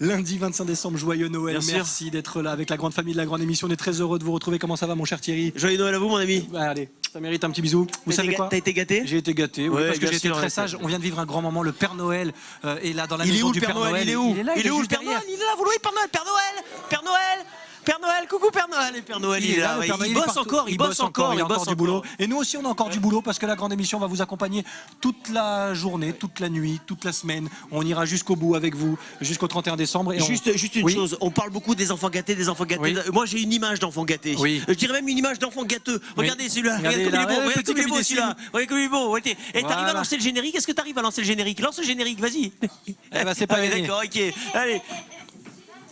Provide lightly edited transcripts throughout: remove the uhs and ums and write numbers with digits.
Lundi 25 décembre, joyeux Noël. Bien Merci d'être là avec la grande famille de la grande émission. On est très heureux de vous retrouver. Comment ça va, mon cher Thierry? Joyeux Noël à vous, mon ami. Allez, ça mérite un petit bisou. Vous savez quoi? T'as été gâté? J'ai été gâté, oui, Ouais, parce que bien j'ai été sûr, très ouais. sage. On vient de vivre un grand moment. Le Père Noël est là dans la Il est maison où du le Père Noël? Il est où? Il est là, Il est où le juste Père derrière. Noël? Il est là, vous le voyez, Père Noël, Père Noël, Père Noël, Père Noël, coucou Père Noël. Et Père Noël, il est là, le ouais. Père Noël, Il est bosse partout. encore, il bosse encore, il y a il bosse encore du boulot. encore. Et nous aussi, on a encore du boulot parce que la grande émission va vous accompagner toute la journée, toute la nuit, toute la semaine. On ira jusqu'au bout avec vous, jusqu'au 31 décembre. Et Juste une Oui. chose, on parle beaucoup des enfants gâtés, des enfants gâtés. Oui. Moi j'ai une image d'enfant gâté. Oui. Je dirais même une image d'enfant gâteux. Regardez celui-là, Regardez regardez comme il est là, beau, regardez petit comme il est beau bébé celui-là. Regardez comme il est beau. Et t'arrives à Voilà. lancer le générique? Est-ce que t'arrives à lancer le générique? Lance le générique, vas-y. Eh ben, c'est pas Allez, gagné. d'accord, ok. Allez.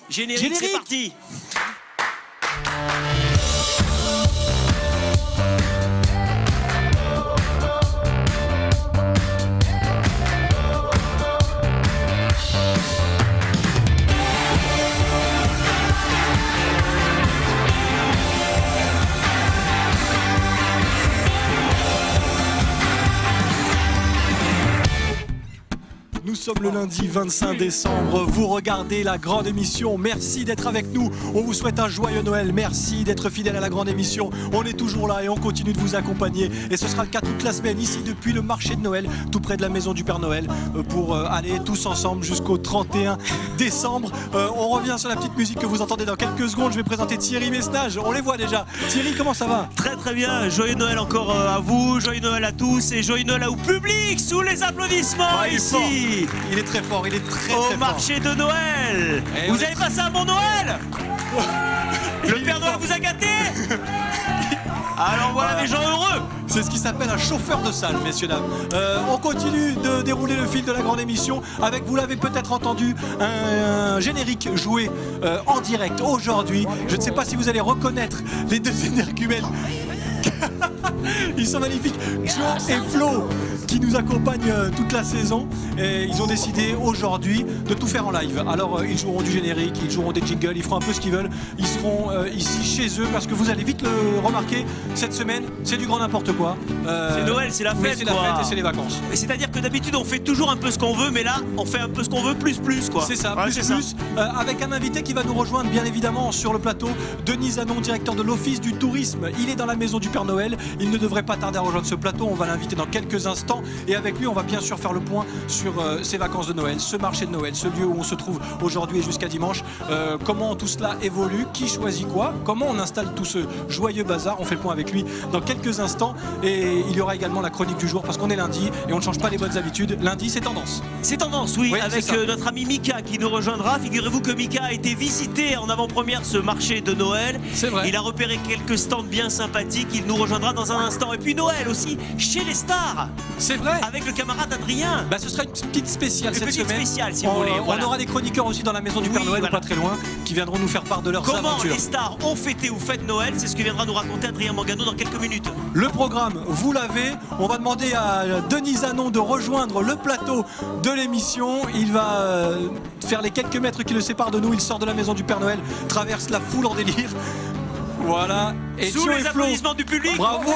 Générique, c'est parti. Nous sommes le lundi 25 décembre, vous regardez la grande émission, merci d'être avec nous, on vous souhaite un joyeux Noël, merci d'être fidèle à la grande émission, on est toujours là et on continue de vous accompagner et ce sera le cas toute la semaine ici depuis le marché de Noël, tout près de la maison du Père Noël, pour aller tous ensemble jusqu'au 31 décembre. On revient sur la petite musique que vous entendez dans quelques secondes, je vais présenter Thierry Messnage, on les voit déjà. Thierry, comment ça va? Très très bien, joyeux Noël encore à vous, joyeux Noël à tous et joyeux Noël au public sous les applaudissements il est ici. fort. Il est très fort, il est très Au fort. marché de Noël. Et Vous on est avez passé un bon Noël? Le Père Noël vous a gâté? Alors voilà des gens heureux. C'est ce qui s'appelle un chauffeur de salle, messieurs dames. On continue de dérouler le fil de la grande émission avec, vous l'avez peut-être entendu, un générique joué en direct aujourd'hui. Je ne sais pas si vous allez reconnaître les deux énergumènes. Ils sont magnifiques, Joe et Flo, qui nous accompagnent toute la saison. Et ils ont décidé aujourd'hui de tout faire en live. Alors ils joueront du générique, ils joueront des jingles, ils feront un peu ce qu'ils veulent. Ils seront ici chez eux parce que vous allez vite le remarquer, cette semaine c'est du grand n'importe quoi. C'est Noël, c'est la oui, fête, c'est la quoi. fête et c'est les vacances. Et c'est-à-dire que d'habitude on fait toujours un peu ce qu'on veut, mais là on fait un peu ce qu'on veut plus quoi. C'est ça, Ouais, plus c'est plus, avec un invité qui va nous rejoindre bien évidemment sur le plateau, Denis Zanon, directeur de l'Office du Tourisme. Il est dans la maison du Père Noël, il ne devrait pas tarder à rejoindre ce plateau, on va l'inviter dans quelques instants et avec lui on va bien sûr faire le point sur ses vacances de Noël, ce marché de Noël, ce lieu où on se trouve aujourd'hui et jusqu'à dimanche, comment tout cela évolue, qui choisit quoi, comment on installe tout ce joyeux bazar. On fait le point avec lui dans quelques instants et il y aura également la chronique du jour parce qu'on est lundi et on ne change pas les bonnes habitudes. Lundi c'est tendance. C'est tendance, oui, Oui, avec c'est ça. notre ami Mika qui nous rejoindra. Figurez-vous que Mika a été visité en avant-première ce marché de Noël. C'est vrai. Il a repéré quelques stands bien sympathiques. Il nous rejoindra dans un instant. Et puis Noël aussi, chez les stars, C'est vrai. avec le camarade Adrien. Bah, ce sera une petite spéciale Une cette petite semaine. spéciale, si vous voulez, On voilà. aura des chroniqueurs aussi dans la maison du Père Oui, Noël, voilà. ou pas très loin, qui viendront nous faire part de leurs Comment aventures. les stars ont fêté ou fêtent Noël, c'est ce que viendra nous raconter Adrien Mangano dans quelques minutes. Le programme, vous l'avez. On va demander à Denis Zanon de rejoindre le plateau de l'émission. Il va faire les quelques mètres qui le séparent de nous. Il sort de la maison du Père Noël, traverse la foule en délire. Voilà. Et Sous Joe les et Flo. applaudissements du public. Bravo.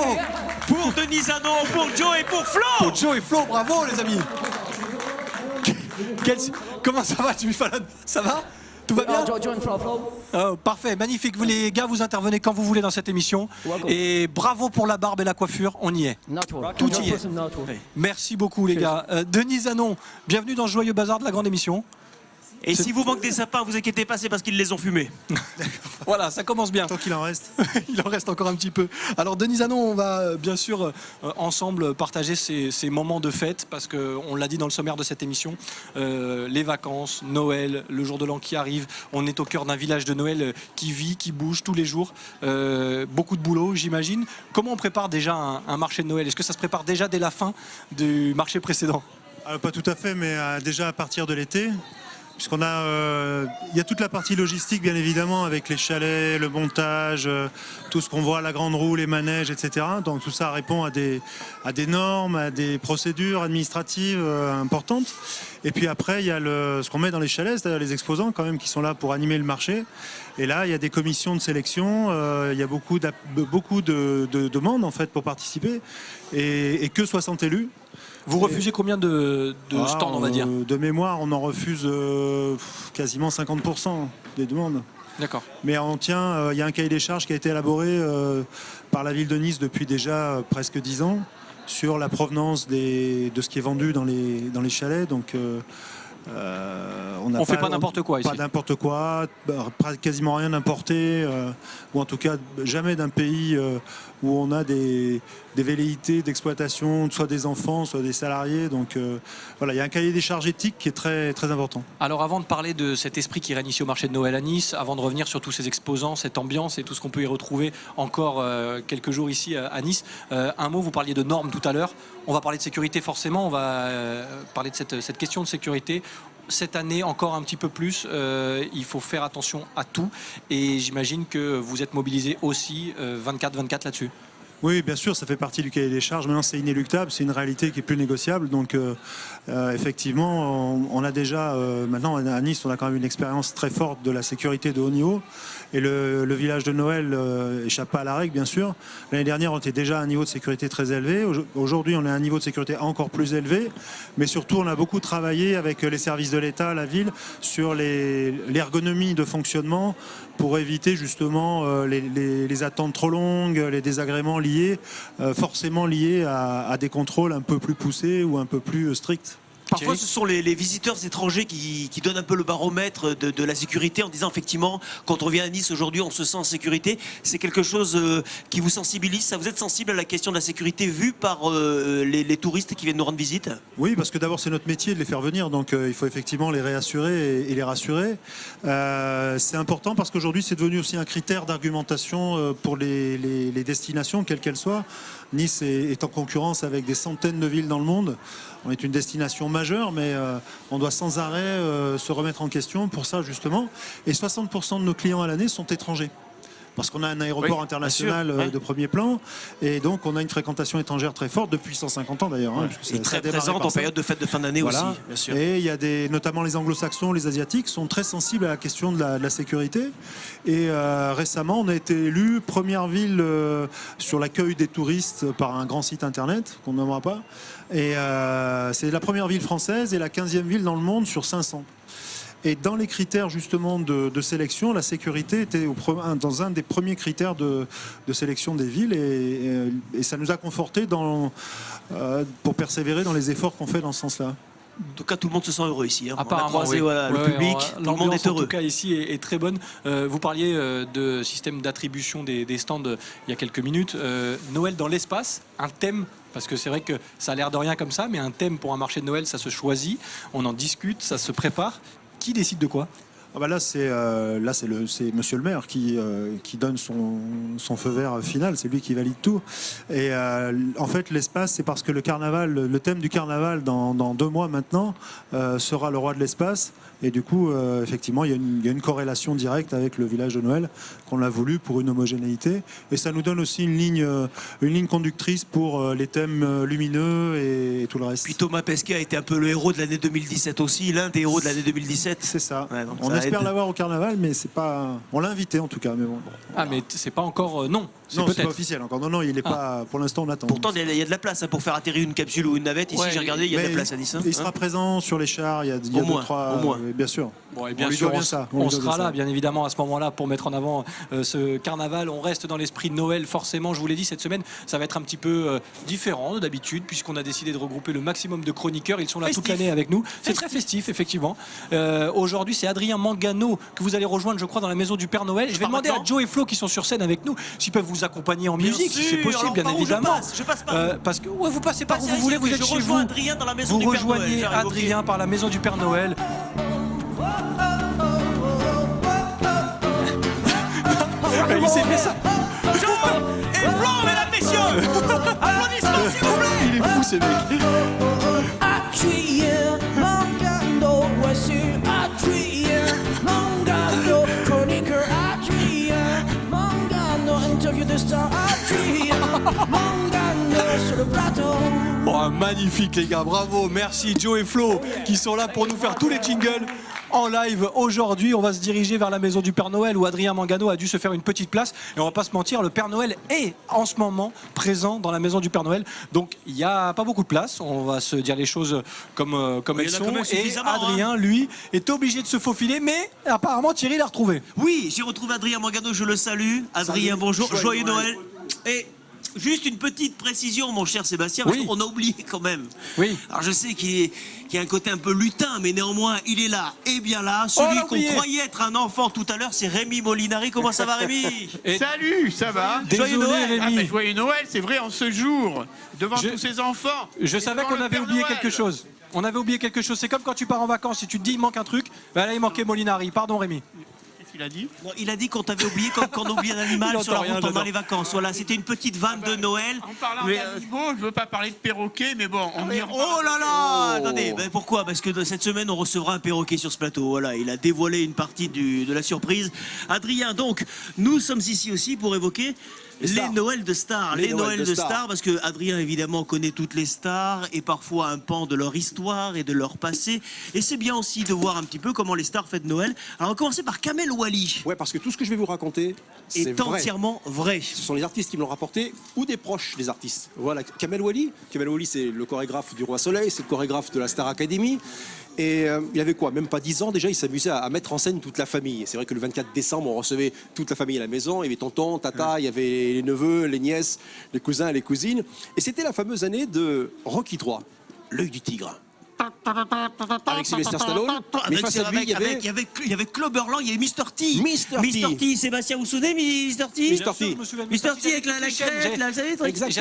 Pour Denis Zanon, pour Joe et pour Flo. Pour Joe et Flo, bravo les amis. Comment ça va, Jimmy Fallon? Ça va? Tout va bien? Oh, parfait, magnifique. Vous les gars, vous intervenez quand vous voulez dans cette émission. Et bravo pour la barbe et la coiffure, on y est. Tout y est. Merci beaucoup les gars. Denis Zanon, bienvenue dans ce joyeux bazar de la grande émission. Et si vous manque des sapins, vous inquiétez pas, c'est parce qu'ils les ont fumés. Voilà, ça commence bien. Tant qu'il en reste. Il en reste encore un petit peu. Alors Denis Zanon, on va bien sûr ensemble partager ces moments de fête parce qu'on l'a dit dans le sommaire de cette émission, les vacances, Noël, le jour de l'an qui arrive. On est au cœur d'un village de Noël qui vit, qui bouge tous les jours. Beaucoup de boulot, j'imagine. Comment on prépare déjà un marché de Noël? Est-ce que ça se prépare déjà dès la fin du marché précédent? Pas tout à fait, mais déjà à partir de l'été. Puisqu'on a, il y a toute la partie logistique bien évidemment avec les chalets, le montage, tout ce qu'on voit, la grande roue, les manèges, etc. Donc tout ça répond à des normes, à des procédures administratives importantes. Et puis après il y a ce qu'on met dans les chalets, c'est-à-dire les exposants quand même qui sont là pour animer le marché. Et là il y a des commissions de sélection, il y a beaucoup de demandes en fait pour participer et que 60 élus. Vous refusez combien de stands, on va dire? De mémoire, on en refuse quasiment 50% des demandes. D'accord. Mais on tient, il y a un cahier des charges qui a été élaboré par la ville de Nice depuis déjà presque 10 ans sur la provenance de ce qui est vendu dans les chalets. Donc on fait pas n'importe quoi ici. Pas n'importe quoi, quasiment rien d'importé, ou en tout cas jamais d'un pays où on a des velléités d'exploitation, soit des enfants, soit des salariés. Donc voilà, il y a un cahier des charges éthiques qui est très, très important. Alors avant de parler de cet esprit qui règne ici au marché de Noël à Nice, avant de revenir sur tous ces exposants, cette ambiance et tout ce qu'on peut y retrouver encore quelques jours ici à Nice, un mot, vous parliez de normes tout à l'heure. On va parler de sécurité forcément, on va parler de cette question de sécurité. Cette année, encore un petit peu plus, il faut faire attention à tout. Et j'imagine que vous êtes mobilisés aussi 24/24 là-dessus. Oui, bien sûr, ça fait partie du cahier des charges. Maintenant, c'est inéluctable, c'est une réalité qui est plus négociable. Donc, effectivement, on a déjà, maintenant à Nice, on a quand même une expérience très forte de la sécurité de haut niveau. Et le village de Noël échappe pas à la règle, bien sûr. L'année dernière, on était déjà à un niveau de sécurité très élevé. Aujourd'hui, on est à un niveau de sécurité encore plus élevé. Mais surtout, on a beaucoup travaillé avec les services de l'État, la ville, sur l'ergonomie de fonctionnement pour éviter justement les attentes trop longues, les désagréments forcément liés à des contrôles un peu plus poussés ou un peu plus stricts. Parfois, ce sont les visiteurs étrangers qui donnent un peu le baromètre de la sécurité en disant effectivement, quand on vient à Nice aujourd'hui, on se sent en sécurité. C'est quelque chose qui vous sensibilise. Ça, vous êtes sensible à la question de la sécurité vue par les touristes qui viennent nous rendre visite? Oui, parce que d'abord, c'est notre métier de les faire venir. Donc, il faut effectivement les réassurer et les rassurer. C'est important parce qu'aujourd'hui, c'est devenu aussi un critère d'argumentation pour les destinations, quelles qu'elles soient. Nice est en concurrence avec des centaines de villes dans le monde. On est une destination majeure, mais on doit sans arrêt se remettre en question pour ça, justement. Et 60% de nos clients à l'année sont étrangers. Parce qu'on a un aéroport international de premier plan, et donc on a une fréquentation étrangère très forte depuis 150 ans d'ailleurs. Ouais. Et très présente en période de fête de fin d'année aussi, bien sûr. Et il y a notamment les anglo-saxons, les asiatiques sont très sensibles à la question de la sécurité. Et récemment, on a été élu première ville sur l'accueil des touristes par un grand site internet qu'on ne nommera pas. Et c'est la première ville française et la 15e ville dans le monde sur 500. Et dans les critères justement de sélection, la sécurité était dans un des premiers critères de sélection des villes et ça nous a confortés pour persévérer dans les efforts qu'on fait dans ce sens-là. En tout cas, tout le monde se sent heureux ici. Hein. Apparemment, on a croisé le public, tout le monde est heureux. En tout cas, ici est très bonne. Vous parliez de système d'attribution des stands il y a quelques minutes. Noël dans l'espace, un thème. Parce que c'est vrai que ça a l'air de rien comme ça, mais un thème pour un marché de Noël, ça se choisit, on en discute, ça se prépare. Qui décide de quoi? Ah bah là, c'est Monsieur le maire qui donne son feu vert final, c'est lui qui valide tout. Et en fait, l'espace, c'est parce que le thème du carnaval dans 2 mois maintenant sera le roi de l'espace. Et du coup, effectivement, il y a une corrélation directe avec le village de Noël qu'on a voulu pour une homogénéité. Et ça nous donne aussi une ligne conductrice pour les thèmes lumineux et tout le reste. Puis Thomas Pesquet a été un peu le héros de l'année 2017 aussi, l'un des héros de l'année 2017. C'est ça. Ouais, on espère l'avoir au carnaval, mais c'est pas. On l'a invité en tout cas, mais bon. Ah, mais c'est pas encore. Non. Non, c'est pas officiel encore. Non, il est pas. Pour l'instant, on attend. Pourtant, il y a de la place pour faire atterrir une capsule ou une navette. Ici, j'ai regardé, il y a de la place à Nice. Il sera présent sur les chars. Il y a 2-3. Au moins. Bien sûr. Bon, et bien sûr, on sera là, bien évidemment, à ce moment-là, pour mettre en avant ce carnaval. On reste dans l'esprit de Noël, forcément. Je vous l'ai dit, cette semaine, ça va être un petit peu différent d'habitude, puisqu'on a décidé de regrouper le maximum de chroniqueurs. Ils sont là toute l'année avec nous. C'est très festif, effectivement. Aujourd'hui, c'est Adrien Mangano que vous allez rejoindre, je crois, dans la maison du Père Noël. Je vais demander à Joe et Flo, qui sont sur scène avec nous, s'ils peuvent vous accompagner en musique, si c'est possible, bien évidemment. Je passe par parce que vous passez par où vous voulez, vous êtes chez vous. Adrien dans la maison vous du Père Noël. rejoignez Adrien par la maison du Père Noël. Il s'est fait ça. Joe et Flo, mesdames, messieurs. Applaudissements, s'il vous plaît. Il est fou, ces mecs. Adrien Mangano, voici Adrien Mangano, chroniqueur Adrien Mangano, interview de star Adrien Mangano sur le plateau. Oh, magnifique les gars, bravo, merci Joe et Flo qui sont là pour nous faire tous les jingles. en live aujourd'hui. On va se diriger vers la maison du Père Noël où Adrien Mangano a dû se faire une petite place. Et on va pas se mentir, le Père Noël est en ce moment présent dans la maison du Père Noël. Donc il n'y a pas beaucoup de place. On va se dire les choses comme Il elles y en a quand sont. même Et suffisamment, Adrien, lui, est obligé de se faufiler. Mais apparemment Thierry l'a retrouvé. Oui, j'ai retrouvé Adrien Mangano, je le salue. Adrien, bonjour, joyeux Noël. Et juste une petite précision, mon cher Sébastien, parce Oui. qu'on a oublié quand même. Oui. Alors je sais qu'il y a un côté un peu lutin, mais néanmoins, il est là, et bien là. Celui l'a qu'on oublié. croyait être un enfant tout à l'heure, c'est Rémi Molinari. Comment ça va, Rémi? Et- Salut, ça va? Désolé, Joyeux Noël. Ah Rémi. ben, joyeux Noël, c'est vrai, en ce jour, devant Je- tous ces enfants. Je et savais devant qu'on le avait Père oublié Noël. quelque chose. On avait oublié quelque chose. C'est comme quand tu pars en vacances, si tu te dis il manque un truc, bah là il manquait Molinari. Pardon Rémi. Qu'est-ce qu'il a dit? Non, il a dit qu'on t'avait oublié comme quand on oublie un Il animal entend sur la rien, route pendant j'adore. les vacances. Voilà, c'était une petite vanne de Noël. En parlant Mais, d'animaux, je veux pas parler de perroquet, mais bon, on y reparle. oh là là, attendez, ben pourquoi? Parce que cette semaine, on recevra un perroquet sur ce plateau. Voilà, il a dévoilé une partie de la surprise. Adrien, donc, nous sommes ici aussi pour évoquer les Noëls de stars. Les Noëls de stars, parce que Adrien, évidemment, connaît toutes les stars et parfois un pan de leur histoire et de leur passé. Et c'est bien aussi de voir un petit peu comment les stars fêtent Noël. Alors, on va commencer par Kamel Wally. Ouais, parce que tout ce que je vais vous raconter, c'est Est vrai. entièrement vrai. Ce sont les artistes qui me l'ont rapporté ou des proches des artistes. Voilà, Kamel Wally, c'est le chorégraphe du Roi Soleil, c'est le chorégraphe de la Star Academy. Et il avait quoi, même pas 10 ans déjà, il s'amusait à mettre en scène toute la famille. C'est vrai que le 24 décembre, on recevait toute la famille à la maison. Il y avait tonton, tata, il y avait les neveux, les nièces, les cousins et les cousines. Et c'était la fameuse année de Rocky 3, l'œil du tigre. Avec Sylvester Stallone. Mais face à lui, il y avait Il y avait Cloberland, il y avait Mr. T. Mr. T. Sébastien, vous vous souvenez, Mr. T? Mr. T. Je me souviens de Mr. T avec la les chaînes. crête, là, vous savez, le truc. Exactement.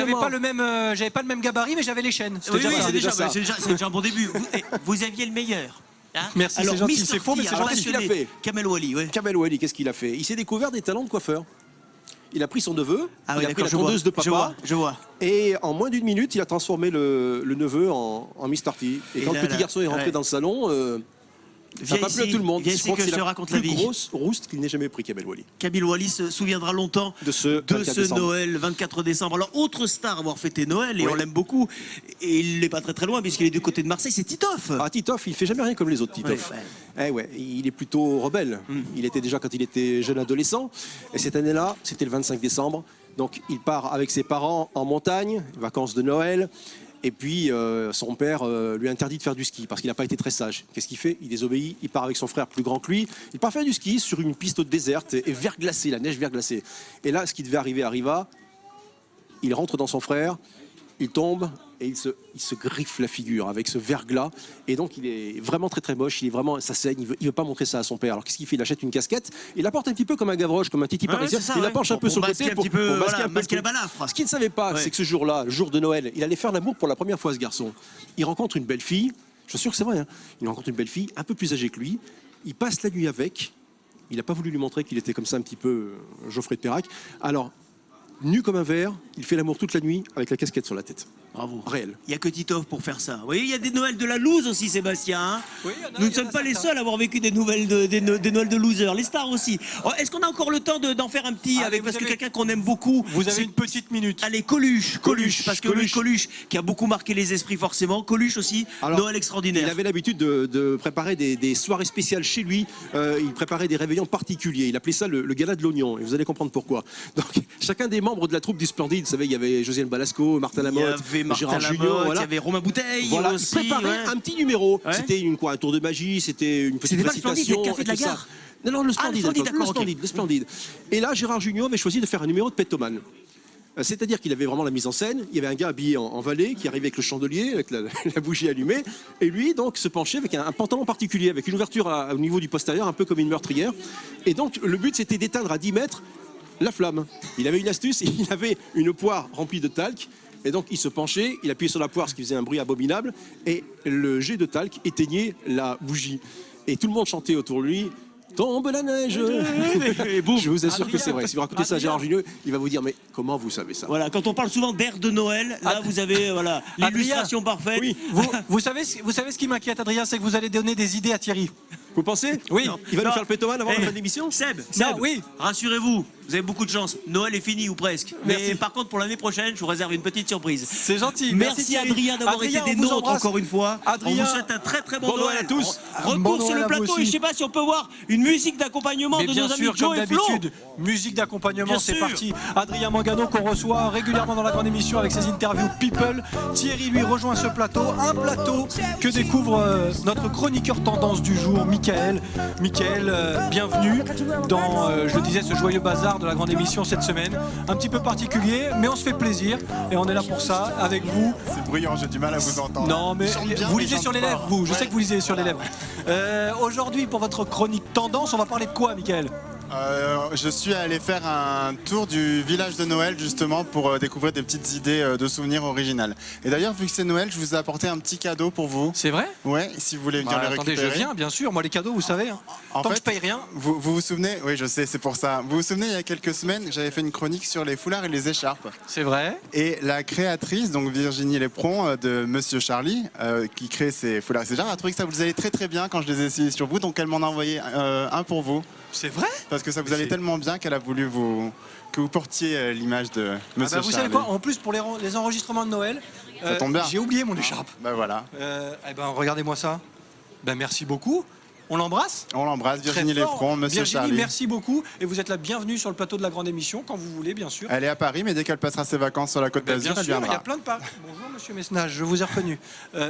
J'avais pas le même gabarit, mais j'avais les chaînes. C'était Oui, déjà oui, ça. c'est déjà, ça. c'est déjà un bon début. Vous aviez le meilleur. Hein. Merci, Alors, c'est gentil, Mr. c'est faux, mais T, c'est alors, gentil. passionné. Qu'est-ce qu'il a fait Kamel Wally, ouais. Kamel Wally, qu'est-ce qu'il a fait? Il s'est découvert des talents de coiffeur. Il a pris son neveu, Ah il oui, a pris d'accord, la je vois. tondeuse de papa, Je vois. et en moins d'une minute, il a transformé le neveu en Mr. T. Et quand là, le petit là, garçon est rentré ouais. dans le salon, ça Viens n'a pas plu à ici, tout le monde. viens Je ici crois que que je c'est te la raconte la plus vie. grosse rouste qu'il n'ait jamais pris, Kamel Wally. Kamel Wally se souviendra longtemps De ce 24 décembre. Noël, 24 décembre. Alors, autre star à avoir fêté Noël, et Oui. on l'aime beaucoup, et il n'est pas très très loin, puisqu'il est du côté de Marseille, c'est Titoff. Ah, Titoff, il fait jamais rien comme les autres, Titoff. Ouais. Eh ouais, il est plutôt rebelle. Il était déjà quand il était jeune adolescent. Et cette année-là, c'était le 25 décembre. Donc il part avec ses parents en montagne, vacances de Noël. Et puis son père lui interdit de faire du ski parce qu'il n'a pas été très sage. Qu'est-ce qu'il fait? Il désobéit, il part avec son frère plus grand que lui. Il part faire du ski sur une piste déserte et verglacée, la neige verglacée. Et là, ce qui devait arriver arriva. Il rentre dans son frère, il tombe et il se griffe la figure avec ce verglas. Et donc il est vraiment très très moche, ça saigne, il veut pas montrer ça à son père. Alors qu'est-ce qu'il fait? Il achète une casquette, il la porte un petit peu comme un Gavroche, comme un titi Ouais, parisien, c'est ça, il la ouais. penche un peu Pour sur le masquer côté un petit peu, pour masquer voilà, un peu masquer le la truc. balafre. Ce qu'il ne savait pas, Ouais. c'est que ce jour-là, le jour de Noël, il allait faire l'amour pour la première fois, ce garçon. Il rencontre une belle fille, je suis sûr que c'est vrai, hein. Il rencontre une belle fille, un peu plus âgée que lui, il passe la nuit avec, il n'a pas voulu lui montrer qu'il était comme ça un petit peu Geoffrey de Perrac. Alors, nu comme un verre, il fait l'amour toute la nuit avec la casquette sur la tête. Bravo. Réel. Il n'y a que Titoff pour faire ça. Vous voyez, il y a des Noëls de la loose aussi, Sébastien. Hein. Oui, il y en a- Nous ne il y en sommes a pas les certains. seuls à avoir vécu des Noëls des Noëls de losers. Les stars aussi. Oh, est-ce qu'on a encore le temps d'en faire un petit Allez, avec vous parce que avez- quelqu'un qu'on aime beaucoup. Vous avez c'est- une petite minute. Allez, Coluche, parce que Coluche. Coluche, qui a beaucoup marqué les esprits forcément. Coluche aussi, Alors, Noël extraordinaire. Il avait l'habitude de préparer des soirées spéciales chez lui. Il préparait des réveillons particuliers. Il appelait ça le gala de l'oignon. Et vous allez comprendre pourquoi. Donc, chacun des membres de la troupe du Splendide, vous savez, il y avait Josiane Balasco, Martin Il y Lamotte, avait Martin Gérard Lamotte, Junior. il y Voilà. avait Romain Bouteille Voilà, il aussi. préparait ouais. un petit numéro. Ouais. C'était un tour de magie, c'était une petite C'était pas le Splendide, récitation. c'était le Café de la et tout ça. Gare. Non, le Splendide. Splendide, attends, d'accord, ok. le Splendide. Et là, Gérard Junior avait choisi de faire un numéro de pétomane. C'est-à-dire qu'il avait vraiment la mise en scène. Il y avait un gars habillé en valet qui arrivait avec le chandelier, avec la bougie allumée. Et lui, donc, se penchait avec un pantalon particulier, avec une ouverture au niveau du postérieur, un peu comme une meurtrière. Et donc, le but, c'était d'éteindre à 10 mètres la flamme. Il avait une astuce, il avait une poire remplie de talc. Et donc, il se penchait, il appuyait sur la poire, ce qui faisait un bruit abominable. Et le jet de talc éteignait la bougie. Et tout le monde chantait autour de lui. Tombe la neige. Et boum. Je vous assure que c'est Adrien. vrai. Si vous racontez ça à Gérard Junior, il va vous dire mais comment vous savez ça? Voilà, quand on parle souvent d'air de Noël, là vous avez voilà l'illustration parfaite. Oui, vous savez ce qui m'inquiète, Adrien, c'est que vous allez donner des idées à Thierry. Vous pensez? Oui. Il va Non. nous faire le pétoman avant la Eh, fin de l'émission? Seb, Non, oui. rassurez-vous, vous avez beaucoup de chance. Noël est fini ou presque. Mais Merci. par contre, pour l'année prochaine, je vous réserve une petite surprise. C'est gentil. Merci Thierry. Adrien d'avoir été Adrien, des on vous nôtres embrasse. encore une fois. Adrien, on vous souhaite un très très bon, bon Noël à tous. Retour Bon sur Noël le à vous plateau et aussi. je sais pas si on peut voir une musique d'accompagnement Mais de bien nos sûr, amis Joe comme et Flo. d'habitude, musique d'accompagnement, Bien c'est sûr. parti. Adrien Mangano qu'on reçoit régulièrement dans la grande émission avec ses interviews People. Thierry lui rejoint ce plateau, un plateau que découvre notre chroniqueur tendance du jour, Michael. Michael, bienvenue dans, je le disais, ce joyeux bazar de la grande émission cette semaine. Un petit peu particulier, mais on se fait plaisir et on est là pour ça avec vous. C'est bruyant, j'ai du mal à vous entendre. Non, mais Je chante bien, vous mais lisez je sur les chante lèvres, fort. vous. Je Ouais. sais que vous lisez sur les lèvres. Aujourd'hui, pour votre chronique tendance, on va parler de quoi, Michael? Je suis allé faire un tour du village de Noël justement pour découvrir des petites idées de souvenirs originales. Et d'ailleurs, vu que c'est Noël, je vous ai apporté un petit cadeau pour vous. C'est vrai? Ouais, si vous voulez venir le Attendez, récupérer. je viens, bien sûr. Moi, les cadeaux, vous savez, hein. Tant que je paye rien. vous souvenez, oui, je sais, c'est pour ça. Vous vous souvenez, il y a quelques semaines, j'avais fait une chronique sur les foulards et les écharpes. C'est vrai. Et la créatrice, donc Virginie Lépron de Monsieur Charlie, qui crée ces foulards et ces écharpes, a trouvé que ça vous allait très très bien quand je les ai essayés sur vous, donc elle m'en a envoyé un pour vous. C'est vrai. Parce que ça vous allait tellement bien qu'elle a voulu que vous portiez l'image de Ah Monsieur bah, vous Charlie. savez quoi? En plus, pour les enregistrements de Noël, Ça tombe bien. j'ai oublié mon écharpe. Bah voilà. Eh ben, regardez-moi ça. Ben, merci beaucoup. On l'embrasse. On l'embrasse, Virginie Très fort. Lépron, Monsieur Virginie, Charlie. merci beaucoup. Et vous êtes la bienvenue sur le plateau de la grande émission quand vous voulez, bien sûr. Elle est à Paris, mais dès qu'elle passera ses vacances sur la Côte Ben, d'Azur, bien elle sûr, il y a viendra. plein de pas. Bonjour Monsieur Mesnage, je vous ai reconnu.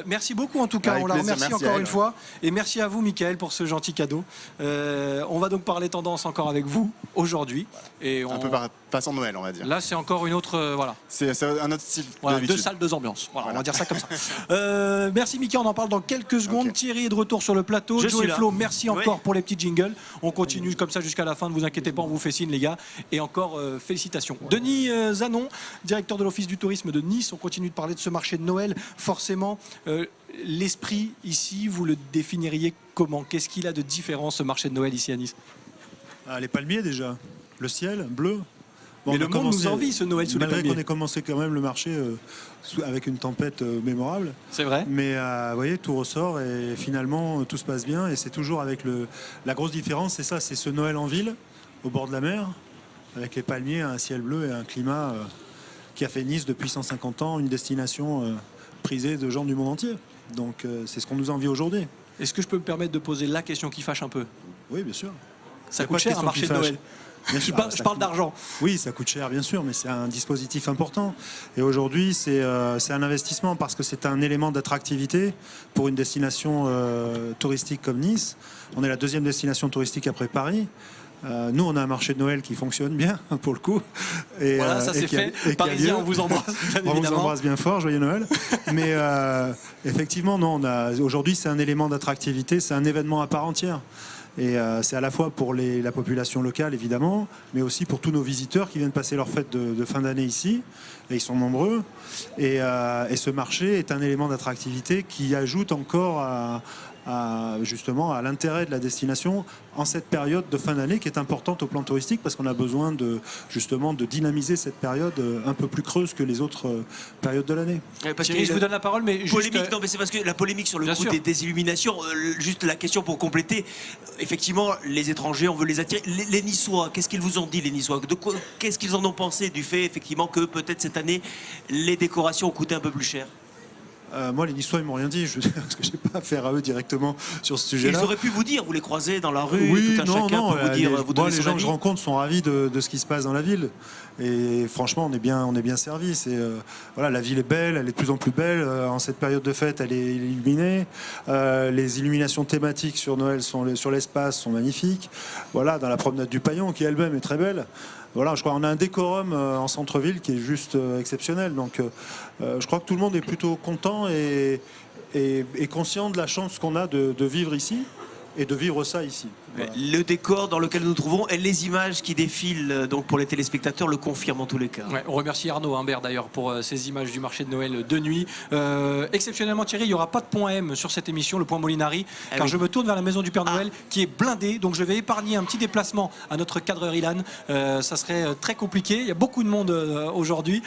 Merci beaucoup en tout cas, Avec on la plaisir, remercie merci encore à une elle. fois. Et merci à vous Mickaël pour ce gentil cadeau. On va donc parler tendance encore avec vous aujourd'hui. Et Un peu par façon Noël, on va dire. Là c'est encore une autre... voilà. C'est un autre style Voilà, d'habitude. deux salles, deux ambiances. Voilà, on va dire ça comme ça. Merci Mickaël, on en parle dans quelques secondes. Ok. Thierry est de retour sur le plateau. Je Joe suis et là. Flo, merci encore Oui. pour les petits jingles. On continue comme ça jusqu'à la fin, ne vous inquiétez pas, on vous fait signe les gars. Et encore félicitations. Denis Zanon, directeur de l'Office du tourisme de Nice, on continue de parler de ce marché de Noël. Forcément, l'esprit ici, vous le définiriez comment? Qu'est-ce qu'il a de différent ce marché de Noël ici à Nice? Ah, les palmiers déjà, le ciel bleu. Bon, Mais on le a monde commencé- nous envie ce Noël sous les Malgré palmiers. qu'on ait commencé quand même le marché avec une tempête mémorable. C'est vrai? Mais vous voyez, tout ressort et finalement tout se passe bien. Et c'est toujours avec la grosse différence, c'est ça, c'est ce Noël en ville, au bord de la mer, avec les palmiers, un ciel bleu et un climat qui a fait Nice depuis 150 ans, une destination prisée de gens du monde entier. Donc c'est ce qu'on nous envie aujourd'hui. Est-ce que je peux me permettre de poser la question qui fâche un peu? Oui, bien sûr. Ça Y a coûte pas de cher un question marché qui de fâche. Noël. Bien Je sûr, parle, ça je parle coûte- d'argent. Oui, ça coûte cher, bien sûr, mais c'est un dispositif important. Et aujourd'hui, c'est un investissement parce que c'est un élément d'attractivité pour une destination touristique comme Nice. On est la deuxième destination touristique après Paris. Nous, on a un marché de Noël qui fonctionne bien, pour le coup. Et, Voilà, ça et c'est qui a- fait. et qui a Parisien, lieu. on vous embrasse, bien On vous évidemment. embrasse bien fort, joyeux Noël. Mais effectivement, non, aujourd'hui, c'est un élément d'attractivité, c'est un événement à part entière. Et c'est à la fois pour la population locale, évidemment, mais aussi pour tous nos visiteurs qui viennent passer leur fête de fin d'année ici. Et ils sont nombreux. Et ce marché est un élément d'attractivité qui ajoute encore justement à l'intérêt de la destination en cette période de fin d'année qui est importante au plan touristique parce qu'on a besoin justement de dynamiser cette période un peu plus creuse que les autres périodes de l'année. Parce Thierry, que je vous donne la parole, mais juste... polémique, non mais c'est parce que la polémique sur le Bien coût sûr. des illuminations, juste la question pour compléter, effectivement les étrangers on veut les attirer, les Niçois, qu'est-ce qu'ils vous ont dit les Niçois, qu'est-ce qu'ils en ont pensé du fait effectivement que peut-être cette année les décorations ont coûté un peu plus cher? Moi, les Niçois, ils m'ont rien dit, parce que je n'ai pas affaire à eux directement sur ce Ils sujet-là. auraient pu vous dire, vous les croisez dans la rue, Oui, tout un non, chacun non. peut vous dire, vous moi, donner les son gens que avis. je rencontre sont ravis de ce qui se passe dans la ville. Et franchement, on est bien servis. Voilà, la ville est belle, elle est de plus en plus belle. En cette période de fête, elle est illuminée. Les illuminations thématiques sur Noël, sur l'espace, sont magnifiques. Voilà, dans la promenade du Paillon, qui elle-même est très belle. Voilà, je crois qu'on a un décorum en centre-ville qui est juste exceptionnel. Donc, je crois que tout le monde est plutôt content et conscient de la chance qu'on a de vivre ici et de vivre ça ici. Le décor dans lequel nous nous trouvons et les images qui défilent donc pour les téléspectateurs le confirment en tous les cas. Ouais, on remercie Arnaud Humbert d'ailleurs pour ces images du marché de Noël de nuit. Exceptionnellement Thierry, il n'y aura pas de point M sur cette émission, le point Molinari, Ah car oui. je me tourne vers la maison du Père Noël qui est blindée, donc je vais épargner un petit déplacement à notre cadreur Ilan. Ça serait très compliqué, il y a beaucoup de monde aujourd'hui,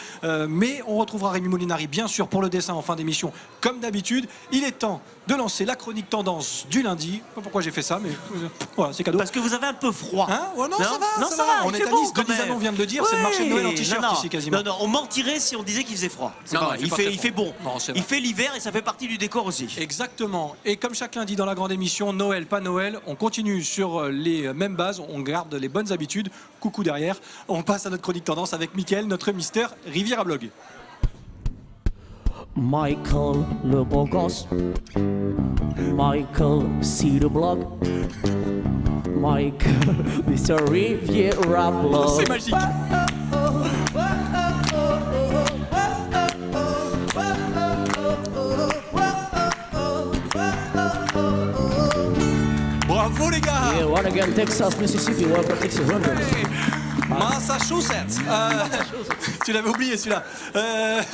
mais on retrouvera Rémi Molinari bien sûr pour le dessin en fin d'émission comme d'habitude. Il est temps de lancer la chronique tendance du lundi. Je sais pas pourquoi j'ai fait ça, mais voilà, c'est cadeau. Parce que vous avez un peu froid. Hein ouais, non, ça va, non, ça ça va. va, On il est fait à beau, Nice, quand Denis même. Zanon vient de le dire, c'est le marché de Noël anti-shirt non, ici quasiment. Non, on mentirait si on disait qu'il faisait froid. C'est Non, pas non, vrai. il fait pas très Il fait bon. Non, c'est Il vrai. fait l'hiver et ça fait partie du décor aussi. Exactement. Et comme chaque lundi dans la grande émission, Noël, pas Noël, on continue sur les mêmes bases, on garde les bonnes habitudes. Coucou derrière. On passe à notre chronique tendance avec Mickaël, notre Mister Riviera Blog. Michael le beau gosse, Michael see the blog, Michael Mr. Riviera blog. C'est magique. Bravo les gars. Yeah, one again, Texas, Mississippi, welcome Texas Rangers. Massachusetts. Tu l'avais oublié celui-là.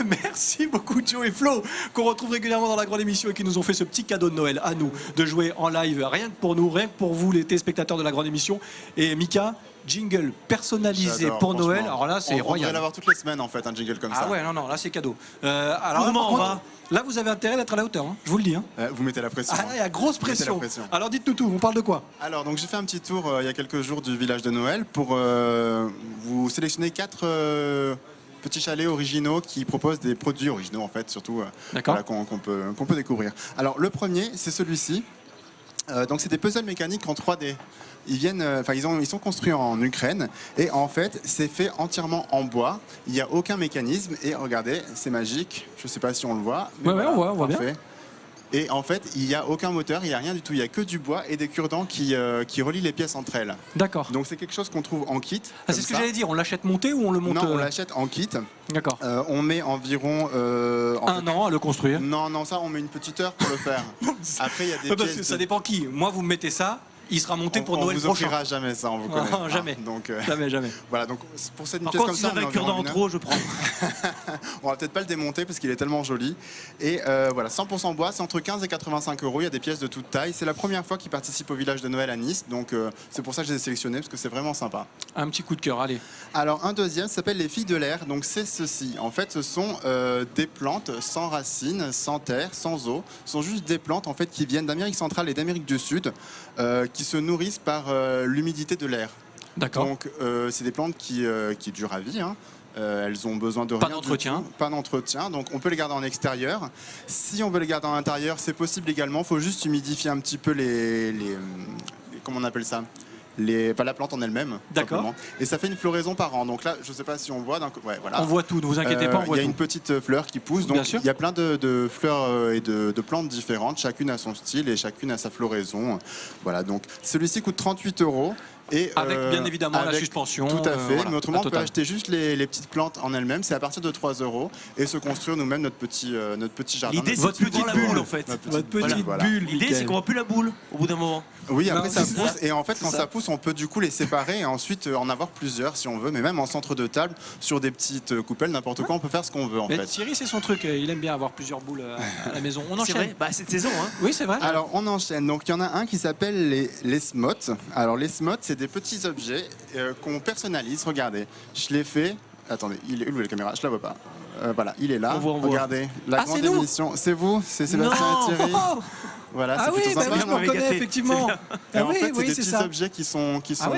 Merci beaucoup Joe et Flo, qu'on retrouve régulièrement dans la grande émission et qui nous ont fait ce petit cadeau de Noël à nous, de jouer en live, rien que pour nous, rien que pour vous les téléspectateurs de la grande émission. Et Mika, jingle personnalisé J'adore, pour franchement. Noël, alors là c'est On devrait royal. l'avoir toutes les semaines en fait, un jingle comme ça. Ah ouais, non, là c'est cadeau. Alors Comment par on contre, va là vous avez intérêt d'être à la hauteur, hein, je vous le dis. Hein. Vous mettez la pression. Ah, il y a grosse Mettez la pression. pression. Alors dites-nous tout, on parle de quoi? Alors, donc j'ai fait un petit tour il y a quelques jours du village de Noël pour vous sélectionner 4 petits chalets originaux qui proposent des produits originaux en fait, surtout D'accord. voilà, qu'on peut découvrir. Alors, le premier, c'est celui-ci. Donc, c'est des puzzles mécaniques en 3D. Ils viennent, ils sont construits en Ukraine et en fait, c'est fait entièrement en bois. Il n'y a aucun mécanisme et regardez, c'est magique. Je ne sais pas si on le voit. Mais Ouais, on voit bien. parfait. Et en fait, il n'y a aucun moteur, il n'y a rien du tout. Il n'y a que du bois et des cure-dents qui relient les pièces entre elles. D'accord. Donc c'est quelque chose qu'on trouve en kit. Ah, comme c'est ce que ça. j'allais dire, on l'achète monté ou on le monte Non, on l'achète en kit. D'accord. On met environ... Un an à le construire. Non, ça, on met une petite heure pour le faire. Après, il y a des Ouais, parce pièces... que ça dépend qui. Moi, vous me mettez ça, il sera monté pour on Noël vous prochain. offrira jamais ça, on vous Non, connaît. jamais. Donc, Jamais. voilà, donc pour cette Par pièce contre, comme si ça, vous avez on un met environ cure-dent une heure. trop, je prends. On va peut-être pas le démonter parce qu'il est tellement joli. Et voilà, 100% bois, c'est entre 15 et 85 euros. Il y a des pièces de toute taille. C'est la première fois qu'ils participent au village de Noël à Nice. Donc c'est pour ça que je les ai sélectionnés parce que c'est vraiment sympa. Un petit coup de cœur, allez. Alors un deuxième s'appelle les filles de l'air. Donc c'est ceci. En fait, ce sont des plantes sans racines, sans terre, sans eau. Ce sont juste des plantes en fait qui viennent d'Amérique centrale et d'Amérique du Sud, qui se nourrissent par l'humidité de l'air. D'accord. Donc c'est des plantes qui durent à vie. Hein. Elles ont besoin de Pas rien du d'entretien. tout. Pas d'entretien. Donc on peut les garder en extérieur. Si on veut les garder en intérieur, c'est possible également. Il faut juste humidifier un petit peu les comment on appelle ça, la plante en elle-même. D'accord. simplement. Et ça fait une floraison par an. Donc là, je ne sais pas si on voit. Ouais, voilà. On voit tout, ne vous inquiétez pas, on Il voit y a tout. une petite fleur qui pousse. Bien Donc sûr. il y a plein de fleurs et de plantes différentes. Chacune a son style et chacune a sa floraison. Voilà. Donc celui-ci coûte 38 €. Et, Avec, bien évidemment, la avec- suspension, Tout à fait. voilà, Mais autrement, à on peut total. acheter juste les petites plantes en elles-mêmes. C'est à partir de 3 € et se construire nous-mêmes notre petit jardin. L'idée, c'est Votre de plus voir petite la boule, bulle. en fait. Votre petite Voilà. bulle, L'idée, Mickaël. c'est qu'on voit plus la boule au bout d'un moment. Oui, après Non, ça c'est pousse. Et en fait, quand C'est ça ça. pousse, on peut du coup les séparer et ensuite en avoir plusieurs si on veut. Mais même en centre de table, sur des petites coupelles, n'importe quoi, on peut faire ce qu'on veut en Mais fait. Thierry, c'est son truc, il aime bien avoir plusieurs boules à la maison. On C'est enchaîne. vrai. Bah, cette saison, hein. Oui, c'est vrai. Alors on enchaîne. Donc il y en a un qui s'appelle les smots. Alors les smots, c'est des petits objets qu'on personnalise. Regardez, je l'ai fait. Attendez, il est où la caméra? Je la vois pas. Voilà, il est là. On voit. Regardez, la Ah, grande c'est nous. émission. C'est vous? C'est Sébastien Non. et Thierry. Voilà, Ah c'est oui, plutôt bah sympa. oui, je me Vous m'avez reconnais, gâté. effectivement. Et Ah en oui, fait, c'est oui, des c'est petits ça. objets qui sont Ah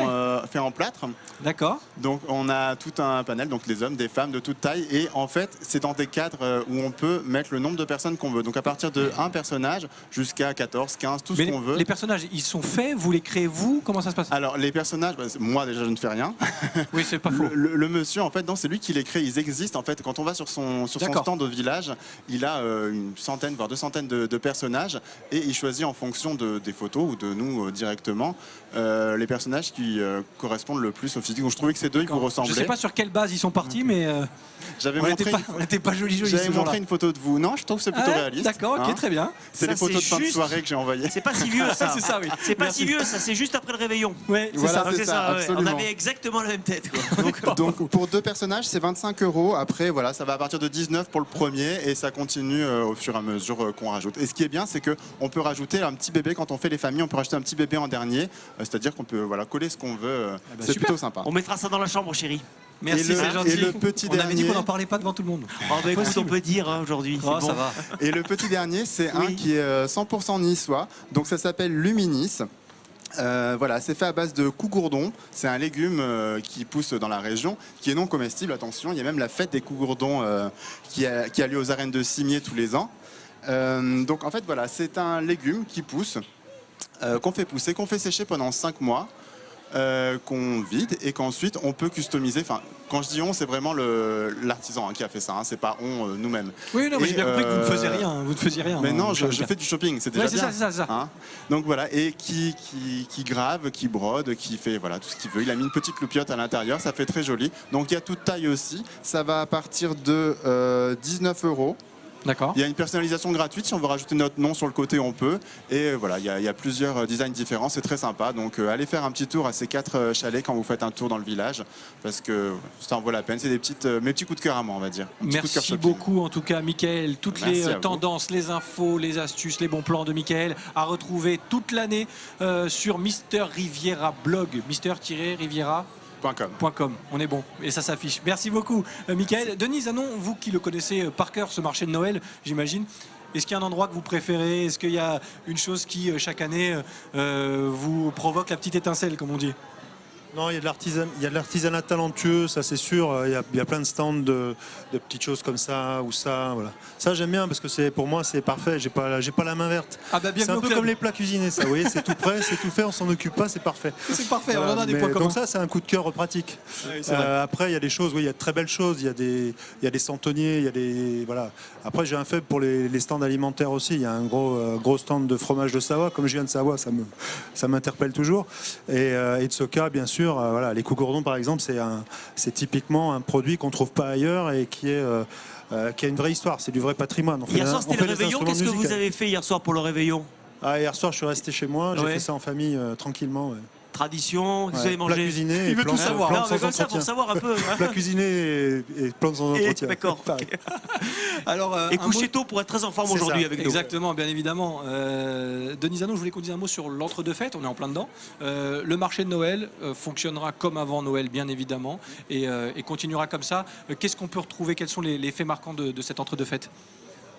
ouais. faits en plâtre. D'accord. Donc on a tout un panel, donc des hommes, des femmes de toute taille, et en fait c'est dans des cadres où on peut mettre le nombre de personnes qu'on veut. Donc à partir de un personnage jusqu'à 14, 15, tout Mais ce qu'on veut. les personnages, ils sont faits, vous les créez vous? Comment ça se passe? Alors les personnages, moi déjà je ne fais rien. Oui, c'est pas faux. Le monsieur en fait, non, c'est lui qui les crée. Ils existent en fait. Quand on va sur sur son D'accord. stand au village, il a une centaine, voire 200 de personnages, et il choisit en fonction des photos ou de nous directement les personnages qui correspondent le plus au physique. Donc je trouvais que ces deux ils vous ressemblaient. Je sais pas sur quelle base ils sont partis, mais J'avais on n'était montré, pas jolis ce j'avais jour-là. montré une photo de vous. Non, je trouve que c'est plutôt Ah, réaliste. d'accord, ok, hein. très bien. C'est Ça, les photos de c'est fin de juste- soirée que j'ai envoyées. C'est pas si vieux ça. C'est ça, oui. C'est pas Merci. si vieux ça, c'est juste après le réveillon. Ouais, c'est Voilà, ça. c'est C'est ça, ça, ouais. On absolument. avait exactement la même tête. Quoi. Donc pour 2 personnages, c'est 25 €. Après, voilà, ça va à partir de 19 pour le premier et ça continue au fur et à mesure qu'on rajoute. Et ce qui est bien, c'est qu'on peut rajouter un petit bébé quand on fait les familles. On peut rajouter un petit bébé en dernier, c'est-à-dire qu'on peut coller ce qu'on veut. C'est super. plutôt sympa. On mettra ça dans la chambre, chérie. Merci, Et le- c'est gentil. et le petit on avait dit dernier- qu'on n'en parlait pas devant tout le monde. Oh, bah, écoute, Possible. on peut dire aujourd'hui. Oh, c'est ça bon. va. Et le petit dernier, c'est un Oui. qui est 100% niçois. Donc ça s'appelle Luminis. Voilà, c'est fait à base de cougourdon. C'est un légume qui pousse dans la région, qui est non comestible. Attention, il y a même la fête des cougourdons qui a lieu aux arènes de Cimier tous les ans. Donc en fait, voilà, c'est un légume qui pousse, qu'on fait pousser, qu'on fait sécher pendant 5 mois. Qu'on vide et qu'ensuite on peut customiser. Enfin, quand je dis on, c'est vraiment l'artisan qui a fait ça. Hein, c'est pas on nous-mêmes. Oui, non, mais Et, j'ai bien compris que vous ne faisiez rien. Vous ne faisiez rien. Mais non, hein, je fais du shopping, c'est déjà Ouais, c'est bien. ça, c'est ça. Hein. Donc voilà, et qui grave, qui brode, qui fait voilà tout ce qu'il veut. Il a mis une petite loupiote à l'intérieur, ça fait très joli. Donc il y a toute taille aussi. Ça va à partir de 19 €. D'accord. Il y a une personnalisation gratuite. Si on veut rajouter notre nom sur le côté, on peut. Et voilà, il y a plusieurs designs différents. C'est très sympa. Donc allez faire un petit tour à ces 4 chalets quand vous faites un tour dans le village, parce que ça en vaut la peine. C'est mes petits coups de cœur à moi, on va dire. Un petit coup de cœur Merci shopping. beaucoup en tout cas Mickaël. Toutes Merci les à vous. tendances, les infos, les astuces, les bons plans de Mickaël à retrouver toute l'année sur Mister Riviera blog, mister-riviera.com. On est bon et ça s'affiche. Merci beaucoup Mickaël. Denise Anon, vous qui le connaissez par cœur, ce marché de Noël, j'imagine. Est-ce qu'il y a un endroit que vous préférez? Est-ce qu'il y a une chose qui chaque année vous provoque la petite étincelle, comme on dit? Non, il y a de l'artisanat talentueux, ça c'est sûr. Il y a plein de stands de petites choses comme ça ou ça. Voilà. Ça j'aime bien parce que pour moi c'est parfait. J'ai pas la main verte. Ah bah C'est bienvenue un au peu club. comme les plats cuisinés, ça. Vous voyez, c'est tout prêt, c'est tout fait, on s'en occupe pas, c'est parfait. C'est parfait, on en Voilà, a des mais points communs. donc ça c'est un coup de cœur pratique. Oui, c'est vrai. Après il y a des choses, oui, il y a de très belles choses. Il y a des centeniers, il y a des voilà. Après j'ai un faible pour les stands alimentaires aussi. Il y a un gros stand de fromage de Savoie. Comme je viens de Savoie, ça m'interpelle toujours. Et de Soca, bien sûr. Voilà, les cougourdons par exemple, c'est typiquement un produit qu'on trouve pas ailleurs et qui a une vraie histoire. C'est du vrai patrimoine. Hier soir, c'était le réveillon. Qu'est-ce que vous avez fait hier soir pour le réveillon? Hier soir, je suis resté chez moi. J'ai Ouais. fait ça en famille, tranquillement. Ouais. Tradition, vous Ouais, avez plat mangé. cuisiné et Il veut plan- tout savoir. plan Non, mais sans comme ça, pour entretien. savoir un peu. Plat cuisiné et plan sans Et- entretien. D'accord. Pareil. Alors, Et un coucher mot- tôt pour être très en forme C'est aujourd'hui ça, avec nous. Exactement, bien évidemment. Denise Anon, je voulais qu'on dise un mot sur l'entre-deux-fêtes, on est en plein dedans. Le marché de Noël fonctionnera comme avant Noël, bien évidemment, et continuera comme ça. Qu'est-ce qu'on peut retrouver? Quels sont les faits marquants de cette entre-deux-fêtes?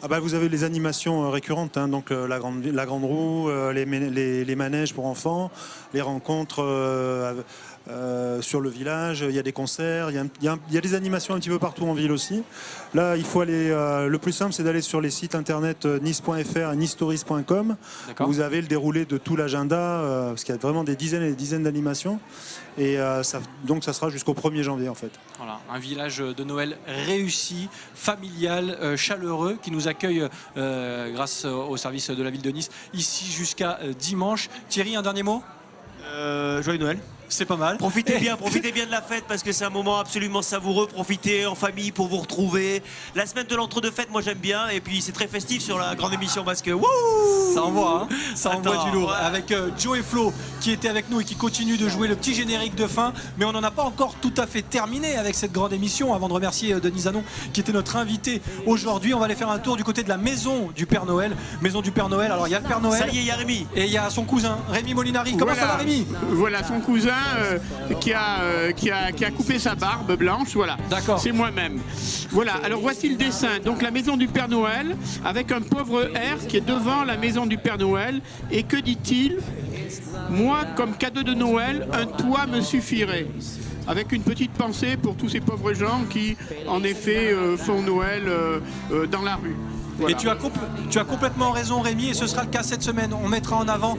Ah bah, vous avez les animations récurrentes, hein, donc la grande roue, les manèges pour enfants, les rencontres sur le village, il y a des concerts, il y a des animations un petit peu partout en ville aussi. Là, il faut aller. Le plus simple, c'est d'aller sur les sites internet nice.fr et nicestourist.com. D'accord. Vous avez le déroulé de tout l'agenda, parce qu'il y a vraiment des dizaines et des dizaines d'animations. Et donc ça sera jusqu'au 1er janvier en fait. Voilà, un village de Noël réussi, familial, chaleureux, qui nous accueille grâce au service de la ville de Nice, ici jusqu'à dimanche. Thierry, un dernier mot? Joyeux Noël. C'est pas mal. Profitez bien de la fête parce que c'est un moment absolument savoureux. Profitez en famille pour vous retrouver. La semaine de l'entre-deux-fêtes, moi j'aime bien. Et puis c'est très festif sur la grande émission parce que wouh, Ça envoie, hein. Ça envoie Attends, du lourd. ouais. Avec Joe et Flo qui étaient avec nous et qui continuent de jouer le petit générique de fin. Mais on n'en a pas encore tout à fait terminé avec cette grande émission. Avant de remercier Denise Anon qui était notre invité aujourd'hui, on va aller faire un tour du côté de la maison du Père Noël. Maison du Père Noël. Alors il y a le Père Noël. ça y est, il y a Rémi. Et il y a son cousin, Rémi Molinari. Comment ça va, Rémi? Voilà son cousin qui a coupé sa barbe blanche, voilà. D'accord. C'est moi-même. Voilà, alors voici le dessin. Donc la maison du Père Noël, avec un pauvre R qui est devant la maison du Père Noël. Et que dit-il? Moi, comme cadeau de Noël, un toit me suffirait. Avec une petite pensée pour tous ces pauvres gens qui, en effet, font Noël dans la rue. Voilà. Et tu as complètement raison Rémi, et ce sera le cas cette semaine. On mettra en avant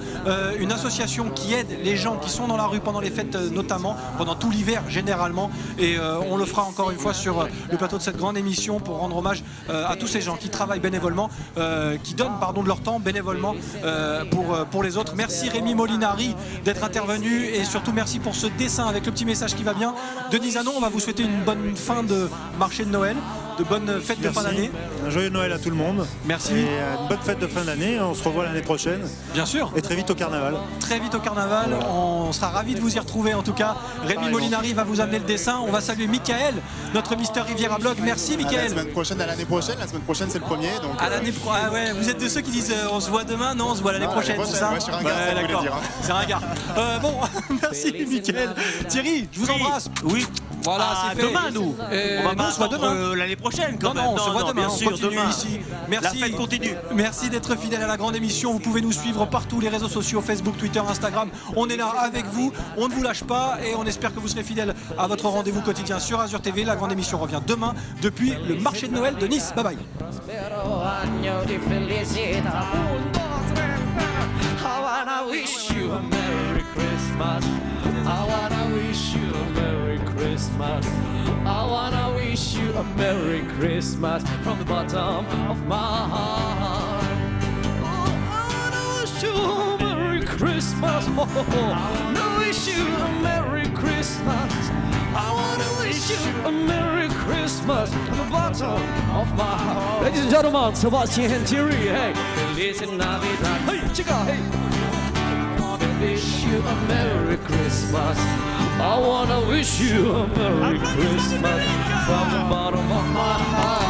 une association qui aide les gens qui sont dans la rue pendant les fêtes notamment, pendant tout l'hiver généralement, et on le fera encore une fois sur le plateau de cette grande émission pour rendre hommage à tous ces gens qui travaillent bénévolement, qui donnent de leur temps bénévolement pour les autres. Merci Rémi Molinari d'être intervenu, et surtout merci pour ce dessin avec le petit message qui va bien. Denis Zanon, on va vous souhaiter une bonne fin de marché de Noël, de bonnes fêtes de fin d'année. Un joyeux Noël à tout le monde. Merci. Et une bonne fête de fin d'année. On se revoit l'année prochaine. Bien sûr. Et très vite au carnaval. Très vite au carnaval, on sera ravis de vous y retrouver en tout cas. Rémi Molinari va vous amener le dessin. On va saluer Michael, notre Mister Riviera Blog. Merci À la Michael. semaine prochaine, à l'année prochaine. La semaine prochaine, c'est le premier. Donc, À l'année ah ouais, vous êtes de ceux qui disent on se voit demain, non, on se voit l'année Non, prochaine, l'année c'est ça? prochaine, ouais, je suis ringard, ça voulait d'accord. dire, hein. C'est ringard. Bon, merci Michael. Thierry, je vous embrasse. Oui. Voilà, Ah, c'est fait. demain, nous. Et On va non, pas on se voit attendre, demain. l'année prochaine, quand Non, même. on se voit demain, bien on sûr, continue demain. ici. Merci. La fête continue. Merci d'être fidèle à la grande émission. Vous pouvez nous suivre partout, les réseaux sociaux, Facebook, Twitter, Instagram. On est là avec vous, on ne vous lâche pas, et on espère que vous serez fidèles à votre rendez-vous quotidien sur Azure TV. La grande émission revient demain depuis le marché de Noël de Nice. Bye bye. Prospero anno di felicità. Un, due, tre, I wanna wish you a Merry Christmas. I wanna wish you a Merry Christmas. I wanna wish you a Merry Christmas from the bottom of my heart. Oh, I wanna wish you a Merry Christmas. Oh, I wanna wish you a Merry Christmas. I wanna wish you a Merry Christmas from the bottom of my heart. Ladies and gentlemen, Sebastian and Thierry, hey, Feliz Navidad, hey, chica, hey. I wanna wish you a Merry Christmas. I wanna wish you a Merry Christmas from the bottom of my heart.